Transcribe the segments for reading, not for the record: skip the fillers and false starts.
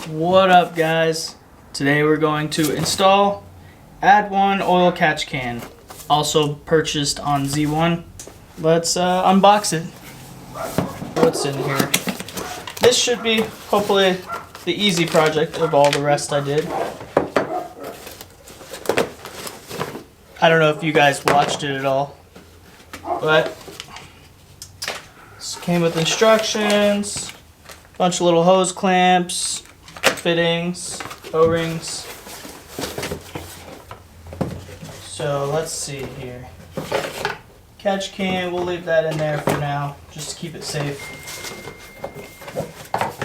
What up, guys? Today we're going to install Add One oil catch can, also purchased on Z1. Let's unbox it. What's in here? This should be hopefully the easy project of all the rest I did. I don't know if you guys watched it at all, but this came with instructions, a bunch of little hose clamps, fittings, O-rings. So let's see here. Catch can, we'll leave that in there for now, just to keep it safe.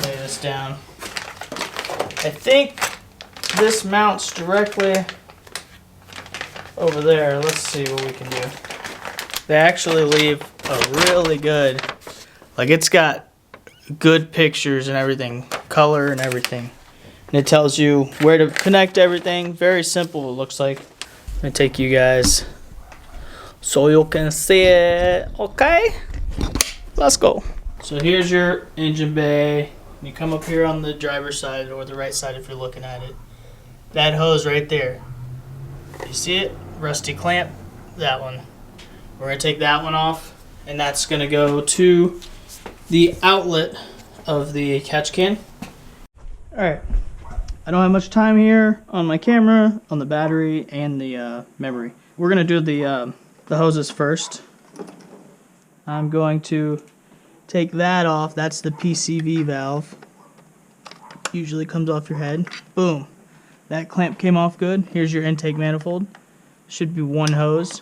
Lay this down. I think this mounts directly over there. Let's see what we can do. They actually leave a really good, like it's got good pictures and everything, color and everything. And it tells you where to connect everything. Very simple, it looks like. I'm gonna take you guys so you can see it. Okay, let's go. So here's your engine bay. You come up here on the driver's side or the right side if you're looking at it. That hose right there. You see it? Rusty clamp. That one. We're gonna take that one off, and that's gonna go to the outlet of the catch can. All right. I don't have much time here on my camera, on the battery, and the memory. We're gonna do the hoses first. I'm going to take that off. That's the PCV valve. Usually comes off your head. Boom. That clamp came off good. Here's your intake manifold. Should be one hose.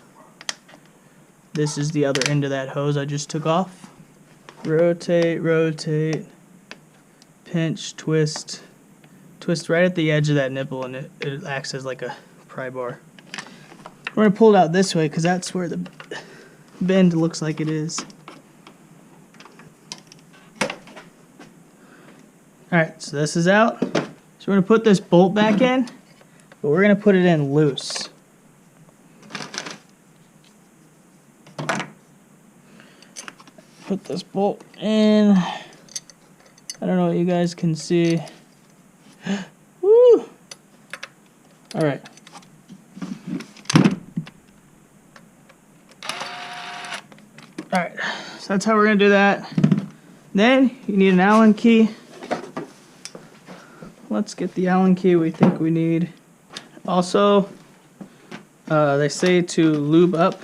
This is the other end of that hose I just took off. Rotate, rotate, pinch, twist. Twist right at the edge of that nipple, and it acts as like a pry bar. We're going to pull it out this way because that's where the bend looks like it is. Alright, so this is out. So we're going to put this bolt back in, but we're going to put it in loose. Put this bolt in. I don't know what you guys can see. Woo! Alright. Alright, so that's how we're going to do that. Then you need an Allen key. Let's get the Allen key we think we need. Also, they say to lube up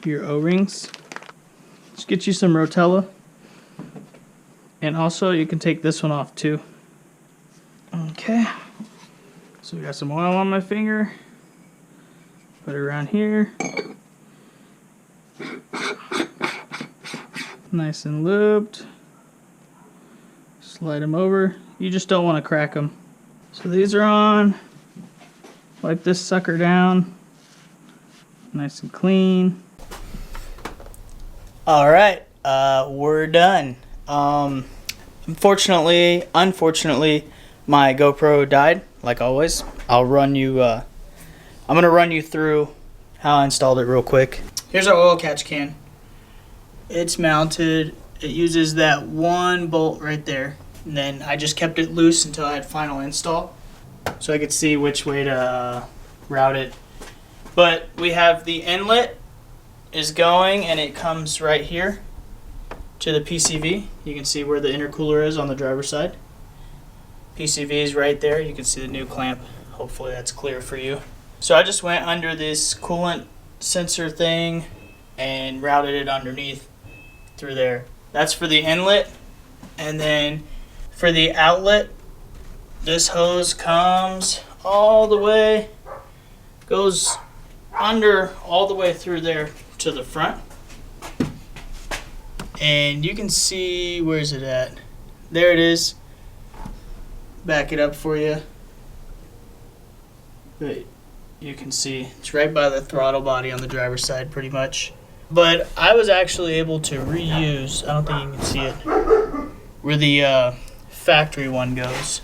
your O-rings. Just get you some Rotella. And also you can take this one off too. Okay. So we got some oil on my finger. Put it around here. Nice and lubed. Slide them over. You just don't want to crack them. So these are on. Wipe this sucker down. Nice and clean. Alright, we're done. Unfortunately, my GoPro died, like always. I'm gonna run you through how I installed it real quick. Here's our oil catch can. It's mounted. It uses that one bolt right there. And then I just kept it loose until I had final install, so I could see which way to route it. But we have the inlet is going, and it comes right here to the PCV. You can see where the intercooler is on the driver's side. PCV is right there. You can see the new clamp. Hopefully that's clear for you. So I just went under this coolant sensor thing and routed it underneath through there. That's for the inlet. And then for the outlet, this hose comes all the way, goes under all the way through there to the front. And you can see, where's it at? There it is. Back it up for you. But you can see it's right by the throttle body on the driver's side pretty much. But I was actually able to reuse, I don't think you can see it, where the factory one goes.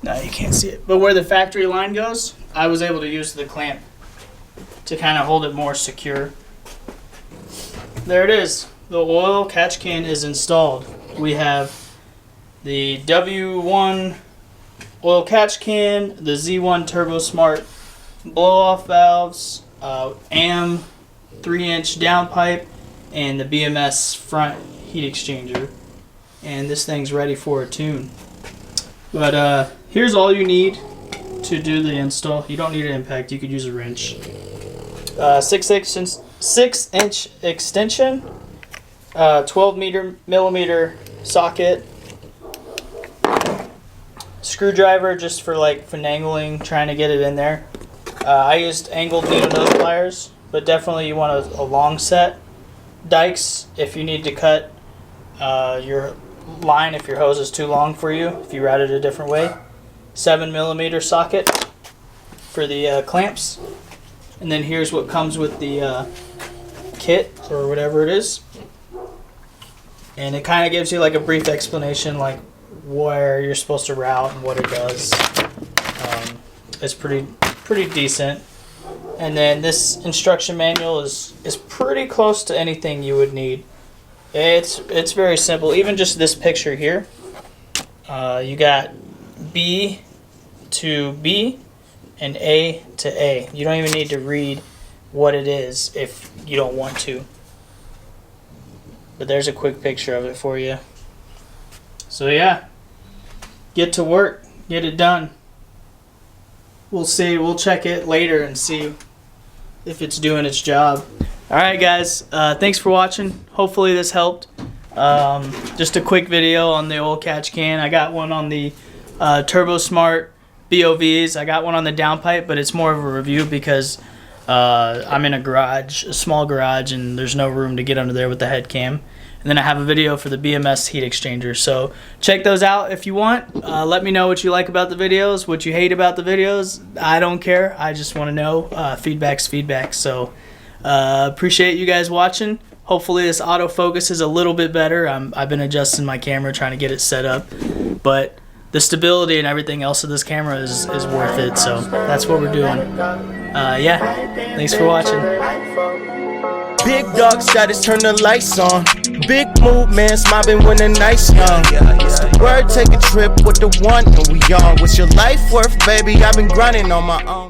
No, you can't see it. But where the factory line goes, I was able to use the clamp to kind of hold it more secure. There it is. the oil catch can is installed. We have the W1 oil catch can, the Z1 Turbo Smart blow-off valves, AM 3-inch downpipe, and the BMS front heat exchanger. And this thing's ready for a tune. But here's all you need to do the install. You don't need an impact, you could use a wrench. 6-inch extension, 12mm socket, screwdriver just for like finagling, trying to get it in there. I used angled needle nose pliers, but definitely you want a long set. Dikes if you need to cut your line if your hose is too long for you, if you route it a different way. 7mm socket for the clamps. And then here's what comes with the kit or whatever it is. And it kind of gives you like a brief explanation like where you're supposed to route and what it does. It's pretty decent. And then this instruction manual is pretty close to anything you would need. It's very simple. Even just this picture here, you got B to B and A to A. You don't even need to read what it is if you don't want to. But there's a quick picture of it for you. So yeah, get to work, get it done. We'll see. We'll check it later and see if it's doing its job. Alright guys, thanks for watching. Hopefully this helped. Just a quick video on the oil catch can. I got one on the Turbo Smart BOVs. I got one on the downpipe, but it's more of a review because I'm in a garage, a small garage, and there's no room to get under there with the head cam. And then I have a video for the BMS heat exchanger. So check those out if you want. Let me know what you like about the videos, what you hate about the videos. I don't care. I just want to know. Feedback's feedback. So appreciate you guys watching. Hopefully this autofocus is a little bit better. I've been adjusting my camera, trying to get it set up. But the stability and everything else of this camera is worth it. So that's what we're doing. Yeah, thanks for watching. Big dog status, turn the lights on. Big movements, mobbing when the night's young. It's the word, take a trip with the one, and we on. What's your life worth, baby? I've been grinding on my own.